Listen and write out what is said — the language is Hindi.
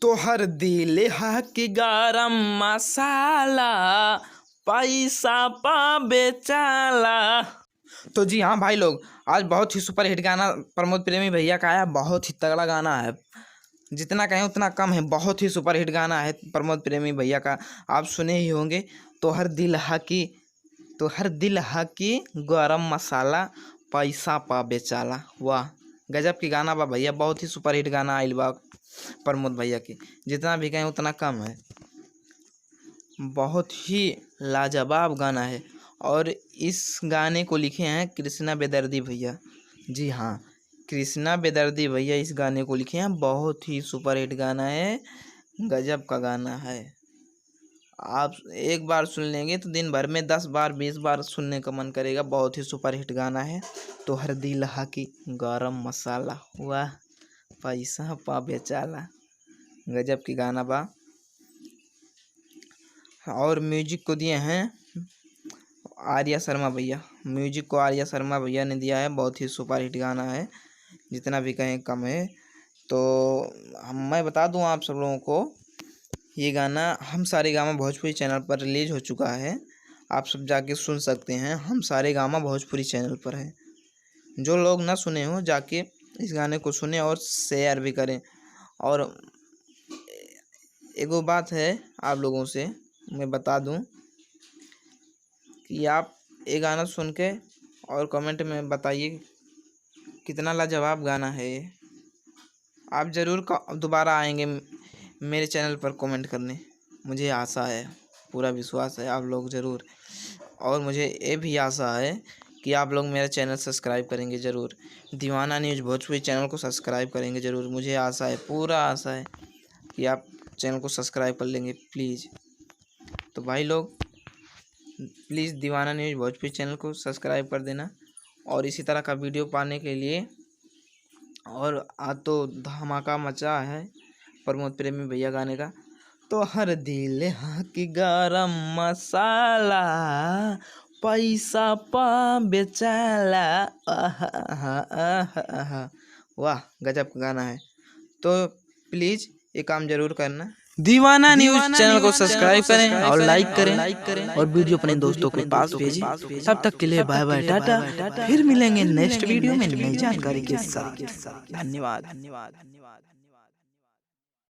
तोहर दिल हा कि गरम मसाला पैसा पा बेचाला। तो जी हाँ भाई लोग, आज बहुत ही सुपर हिट गाना प्रमोद प्रेमी भैया का आया। बहुत ही तगड़ा गाना है, जितना कहें उतना कम है। बहुत ही सुपर हिट गाना है प्रमोद प्रेमी भैया का, आप सुने ही होंगे। तोहर दिल हा कि गरम मसाला पैसा पा बेचाला। वाह गजब की गाना बा भैया, बहुत ही सुपर हिट गाना आइल बा प्रमोद भैया की, जितना भी कहें उतना कम है। बहुत ही लाजवाब गाना है और इस गाने को लिखे हैं कृष्णा बेदर्दी भैया। जी हाँ, कृष्णा बेदर्दी भैया इस गाने को लिखे हैं। बहुत ही सुपर हिट गाना है, गजब का गाना है। आप एक बार सुन लेंगे तो दिन भर में 10 बार 20 बार सुनने का मन करेगा। बहुत ही सुपर हिट गाना है तोहर दिल हा कि गरम मसाला, वाह पैसा पा बेचाला। गजब की गाना बा। और म्यूजिक को दिए हैं आर्या शर्मा भैया। म्यूजिक को आर्या शर्मा भैया ने दिया है। बहुत ही सुपर हिट गाना है, जितना भी कहें कम है। तो मैं बता दूं आप सब लोगों को, ये गाना हम सारे गामा भोजपुरी चैनल पर रिलीज हो चुका है। आप सब जाके सुन सकते हैं, हम सारे गामा भोजपुरी चैनल पर है। जो लोग ना सुने हो जाके इस गाने को सुने और शेयर भी करें। और एगो बात है आप लोगों से मैं बता दूं कि आप ये गाना सुन के और कमेंट में बताइए कितना लाजवाब गाना है ये। आप ज़रूर दोबारा आएंगे मेरे चैनल पर कमेंट करने, मुझे आशा है, पूरा विश्वास है आप लोग ज़रूर। और मुझे ये भी आशा है कि आप लोग मेरा चैनल सब्सक्राइब करेंगे ज़रूर। दीवाना न्यूज़ भोजपुरी चैनल को सब्सक्राइब करेंगे ज़रूर। मुझे आशा है, पूरा आशा है कि आप चैनल को सब्सक्राइब कर लेंगे प्लीज़। तो भाई लोग प्लीज़ दीवाना न्यूज़ भोजपुरी चैनल को सब्सक्राइब कर देना। और इसी तरह का वीडियो पाने के लिए, और आज तो धमाका मचा है प्रमोद प्रेमी भैया गाने का। तो हर दिल हा कि गरम मसाला पैसा पा बेचाला। वाह गजब का गाना है। तो प्लीज़ ये काम जरूर करना। दीवाना न्यूज़ चैनल को सब्सक्राइब करें और लाइक करें और वीडियो अपने दोस्तों के पास भेजें। तब तक के लिए बाय बाय टाटा। फिर मिलेंगे नेक्स्ट वीडियो में नई जानकारी के साथ। धन्यवाद।